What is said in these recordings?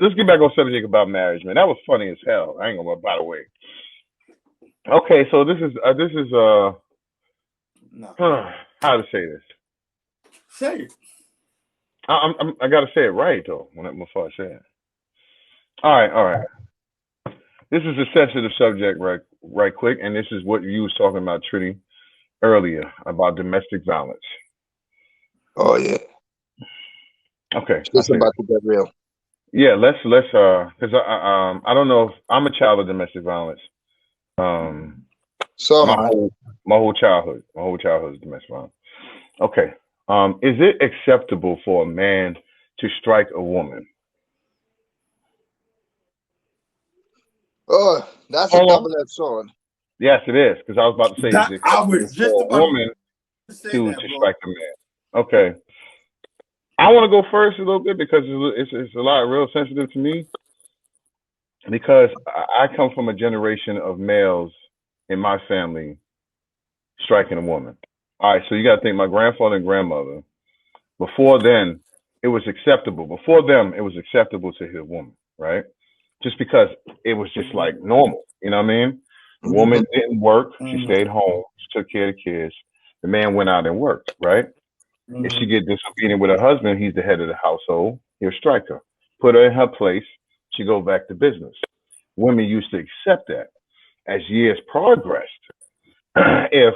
let's get back on subject about marriage, man. That was funny as hell. I ain't gonna. By the way. Okay, so this is No. how to say this? Say it. I gotta say it right though before I say it. All right. This is a sensitive subject, right quick, and this is what you was talking about, Trinity, earlier about domestic violence. Oh yeah. Okay. It's about to get real. Yeah, let's because I don't know if I'm a child of domestic violence. So my whole childhood is domestic violence. Okay. Is it acceptable for a man to strike a woman? oh, that's a double-edged sword. Yes, it is. Because I was about to say, is it I was just for a about woman to say to that, bro. strike a man? Okay. I want to go first a little bit because it's a lot real sensitive to me. Because I come from a generation of males in my family striking a woman. All right, so you got to think my grandfather and grandmother. Before then, it was acceptable. Before them, it was acceptable to hit a woman, right? Just because it was just like normal. You know what I mean? The woman didn't work. She stayed home. She took care of the kids. The man went out and worked, right? If she get disobedient with her husband, he's the head of the household. He'll strike her, put her in her place. She go back to business. Women used to accept that. As years progressed, if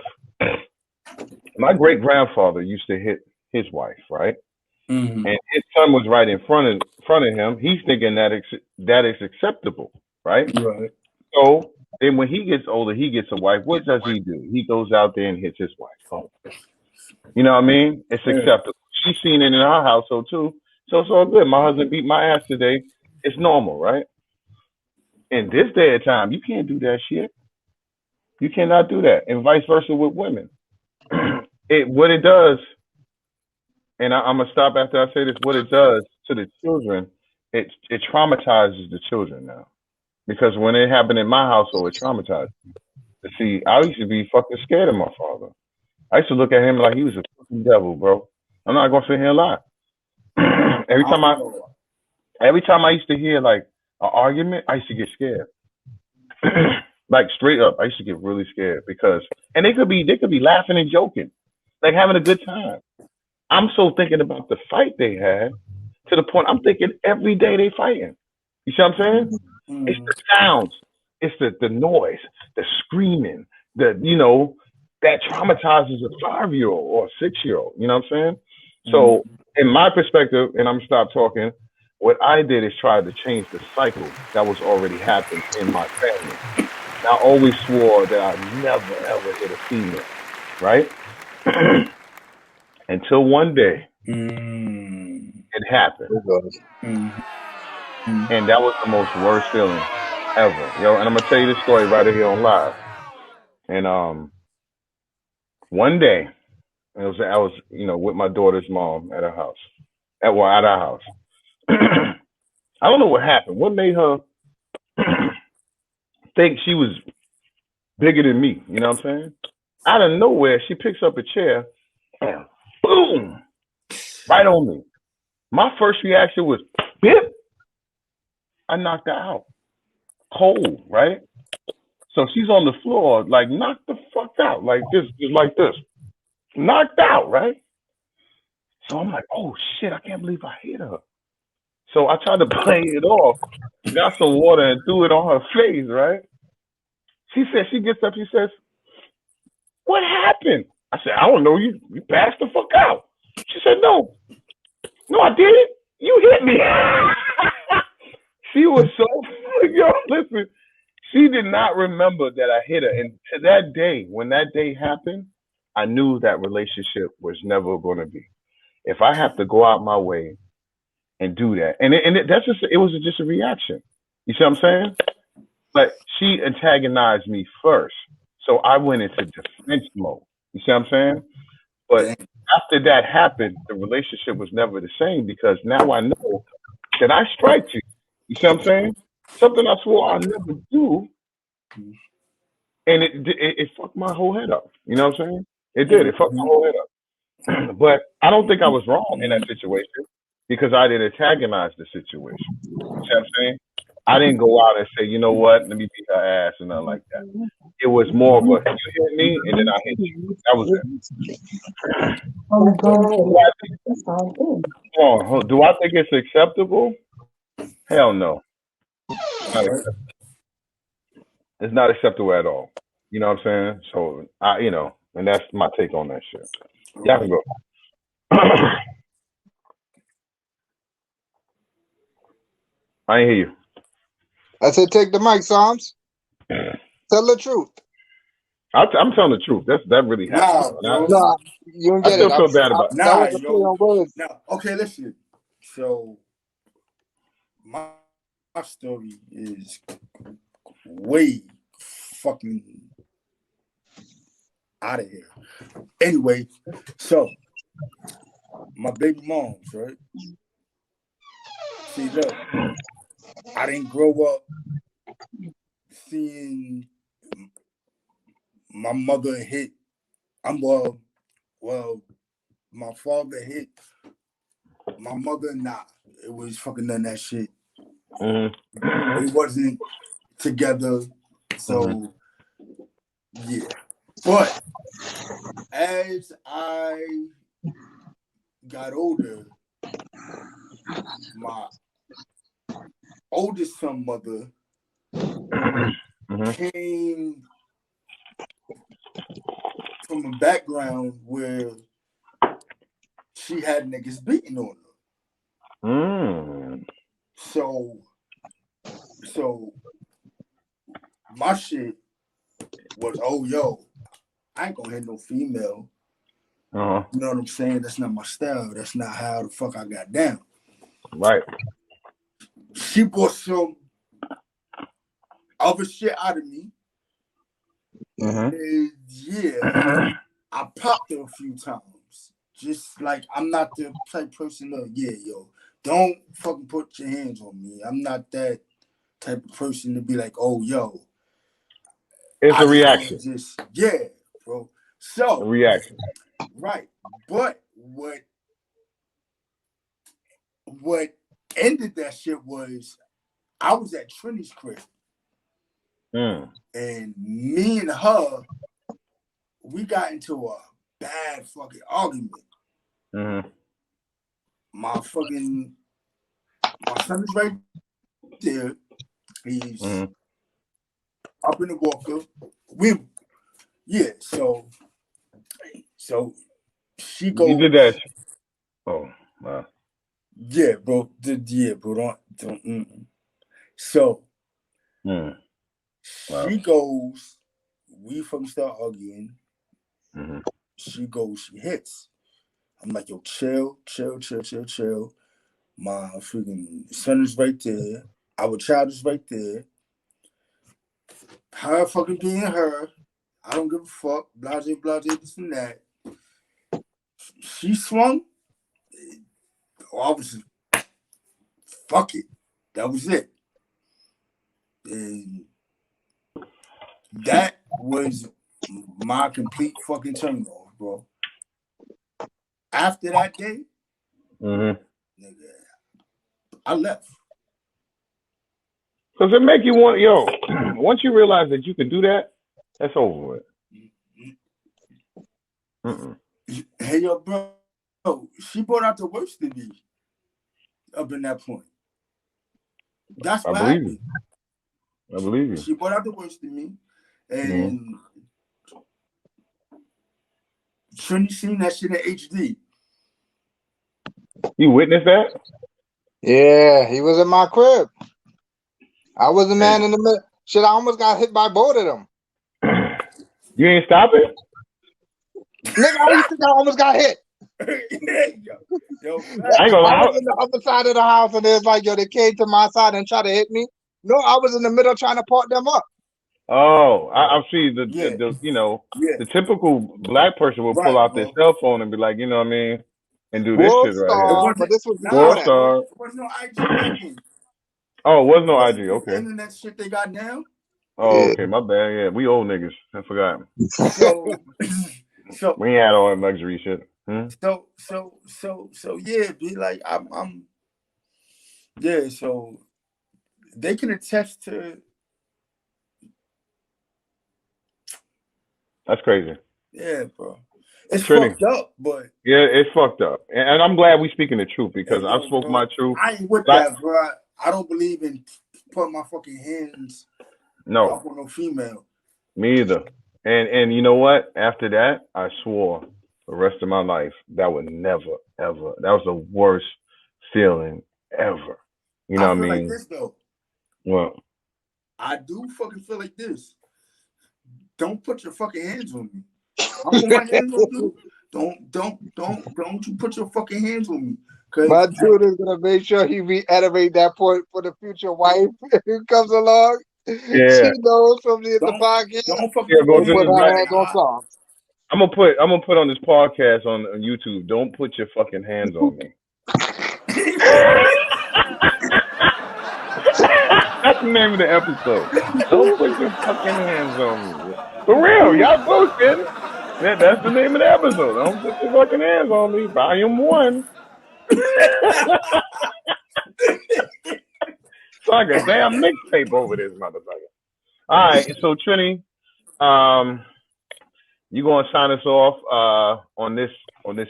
my great grandfather used to hit his wife, right, and his son was right in front of him, he's thinking that is acceptable, right? Right. So then, when he gets older, he gets a wife. What does he do? He goes out there and hits his wife. Oh. You know what I mean? It's acceptable. She's seen it in our household too, so it's all good. My husband beat my ass today. It's normal, right? In this day and time, you can't do that shit. You cannot do that, and vice versa with women. What it does, and I'm gonna stop after I say this. What it does to the children, it traumatizes the children now, because when it happened in my household, it traumatized me. See, I used to be fucking scared of my father. I used to look at him like he was a fucking devil, bro. I'm not gonna sit here and lie. every time I used to hear like an argument, I used to get scared. Like straight up, I used to get really scared because, and they could be laughing and joking, like having a good time. I'm so thinking about the fight they had to the point I'm thinking every day they fighting. You see what I'm saying? It's the sounds, it's the noise, the screaming, that traumatizes a 5-year-old or a 6-year-old. You know what I'm saying? So, in my perspective, and I'm gonna stop talking. What I did is try to change the cycle that was already happening in my family. And I always swore that I'd never ever hit a female, right? Until one day it happened. And that was the most worst feeling ever. Yo, and I'm gonna tell you this story right here on live. And one day I was with my daughter's mom at her house. At our house. I don't know what happened. What made her think she was bigger than me? You know what I'm saying? Out of nowhere, she picks up a chair and boom, right on me. My first reaction was, bip. I knocked her out. Cold, right? So she's on the floor, like knocked the fuck out, like this, just like this. Knocked out, right? So I'm like, oh shit, I can't believe I hit her. So I tried to play it off, got some water and threw it on her face, right? She gets up, she says, what happened? I said, I don't know, you passed the fuck out. She said, no, I didn't. You hit me. She was so, yo, listen, she did not remember that I hit her. And to that day, when that day happened, I knew that relationship was never going to be. If I have to go out my way and do that, and it was just a reaction. You see what I'm saying? But she antagonized me first, so I went into defense mode. You see what I'm saying? But after that happened, the relationship was never the same because now I know that I strike you. You see what I'm saying? Something I swore I'd never do, and it fucked my whole head up. You know what I'm saying? It did. It fucked my whole head up. But I don't think I was wrong in that situation because I didn't antagonize the situation. You know what I'm saying? I didn't go out and say, you know what, let me beat her ass and nothing like that. It was more of a, you hit me and then I hit you. That was it. Do I think it's acceptable? Hell no. It's not acceptable. It's not acceptable at all. You know what I'm saying? So and that's my take on that shit. Y'all can go. I ain't hear you. I said, take the mic, Psalms. Tell the truth. I'm telling the truth. That really happened. Nah, you don't get I still feel bad about it. That was a play on words. Now, okay, listen. So my story is way fucking out of here. Anyway, so my baby moms, right? See, look, I didn't grow up seeing my mother hit. My father hit my mother. Nah, it was fucking none of that shit. Mm-hmm. It wasn't together. So yeah. But as I got older, my oldest son mother came from a background where she had niggas beating on her. So my shit was, oh yo, I ain't gonna hit no female. You know what I'm saying? That's not my style. That's not how the fuck I got down. Right. She brought some other shit out of me. And yeah, I popped her a few times. Just like, I'm not the type person of, yo, don't fucking put your hands on me. I'm not that type of person to be like, oh, yo. It's a reaction. Bro. So. A reaction. Right. But what ended that shit was I was at Trini's crib. And me and her, we got into a bad fucking argument. My son is right there. He's up in the walker. So she goes. You did that. Oh, wow. Yeah, bro. Don't. So she goes. We fucking start arguing. She goes. She hits. I'm like, yo, chill. My freaking son is right there. Our child is right there. Her fucking being her. I don't give a fuck. Blase, this and that. She swung. I was fuck it. That was it. And that was my complete fucking turn off, bro. After that day, nigga, I left. Does it make you want, once you realize that you can do that, that's over with. Hey, yo, bro, she brought out the worst in me up in that point. That's what happened. I believe you. She brought out the worst in me. And Trini seen that shit in HD. You witnessed that? Yeah, he was in my crib. I was the man in the middle. Shit, I almost got hit by both of them. You ain't stop it? Nigga, how you think I almost got hit? Yo, I ain't gonna lie. I was on the other side of the house and it's like, yo, they came to my side and tried to hit me. No, I was in the middle trying to part them up. Oh, I see the typical black person will pull out their cell phone and be like, you know what I mean, and do this shit right here. But this was World Star. There was no IG back then. Oh, it was no IG. Okay. Internet shit they got now. Oh, okay, my bad. Yeah, we old niggas. I forgot. So we ain't had all that luxury shit. So yeah, be like I'm yeah, so they can attest to. That's crazy. Yeah, bro. It's Trini. fucked up, but Yeah, it's fucked up. And I'm glad we speaking the truth because hey, I've yo, spoke my bro, truth. I ain't with Like, that, bro. I don't believe in putting my fucking hands no, up on no female. me either. And you know what? After that, I swore the rest of my life that would never, ever. That was the worst feeling ever. You know I what I feel like mean? this though. Well, I do fucking feel like this. Don't put your fucking hands on me. I'll put my hands on you. Don't you put your fucking hands on me. My Cause dude is gonna make sure he reiterate that point for the future wife who comes along. She yeah, knows from the podcast. don't fucking yeah. put Go. your Don't This put hands is on her my. me, hands on nigga. songs. I'm gonna put on this podcast on YouTube. Don't put your fucking hands on me. That's the name of the episode. Don't put your fucking hands on me. For real, y'all bullshit. That's the name of the episode. Don't put your fucking hands on me. Volume 1. It's like a damn mixtape over this motherfucker. All right, so Trini, you gonna sign us off on this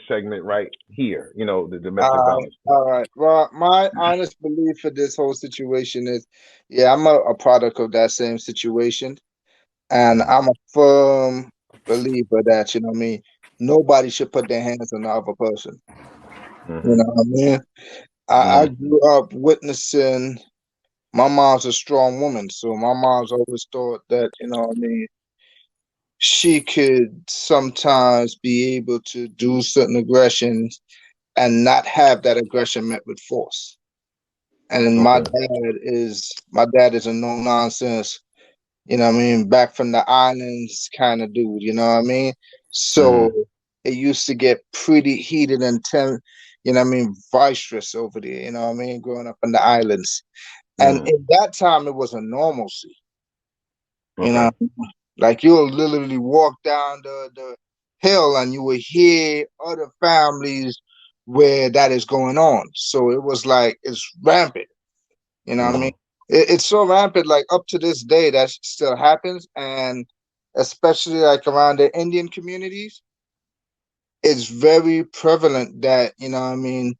segment right here. You know, the domestic violence. All right. Well, my honest belief for this whole situation is, yeah, I'm a product of that same situation. And I'm a firm believer that, you know what I mean, nobody should put their hands on the other person. You know what I mean? I grew up witnessing my mom's a strong woman, so my mom's always thought that, you know what I mean, she could sometimes be able to do certain aggressions and not have that aggression met with force. And my dad is a no nonsense, you know what I mean, back from the islands kind of dude, you know what I mean? So it used to get pretty heated and you know what I mean, boisterous over there, you know what I mean, growing up in the islands. And in that time, it was a normalcy, you know, like you'll literally walk down the hill and you will hear other families where that is going on. So it was like, it's rampant, you know what I mean? It's so rampant, like up to this day, that still happens. And especially like around the Indian communities, it's very prevalent that, you know what I mean,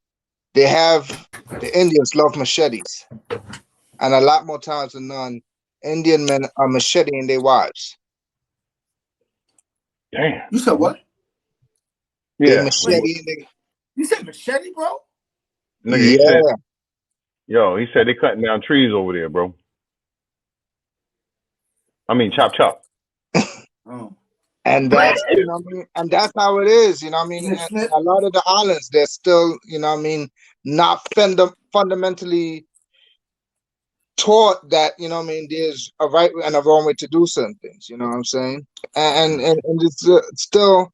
the Indians love machetes. And a lot more times than none, Indian men are macheting their wives. Damn. You said what? They Yeah. machete. You said machete, bro? Nigga, he said, he said they cutting down trees over there, bro. I mean, chop. Oh. And that's, you know what I mean? And that's how it is, you know what I mean? And a lot of the islands, they're still, you know what I mean, not fundamentally taught that, you know what I mean, there's a right and a wrong way to do certain things, you know what I'm saying? And it's still,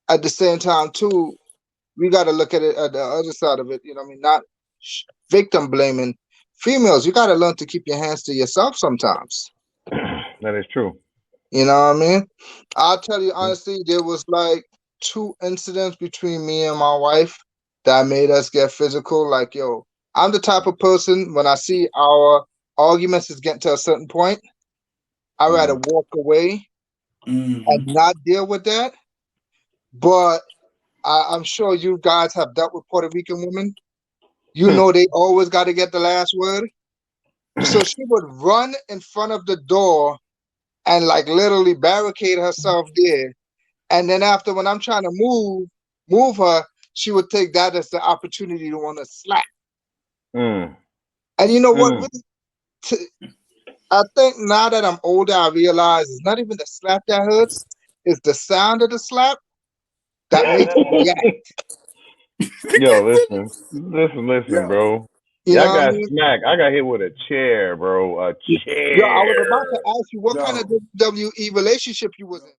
at the same time, too, we got to look at it at the other side of it, you know what I mean? Not victim blaming females. You got to learn to keep your hands to yourself sometimes. That is true. You know what I mean? I'll tell you honestly, there was like 2 incidents between me and my wife that made us get physical. Like, yo, I'm the type of person, when I see our arguments is getting to a certain point, I'd rather walk away and not deal with that. But I'm sure you guys have dealt with Puerto Rican women. You know they always got to get the last word. So she would run in front of the door and like literally barricade herself there. And then after, when I'm trying to move her, she would take that as the opportunity to want to slap. And you know what? I think now that I'm older, I realize it's not even the slap that hurts. It's the sound of the slap that makes me react. Yo, listen, bro. You know Y'all what I got mean? smacked. I got hit with a chair, bro. A chair. Yo, I was about to ask you what kind of WWE relationship you was in.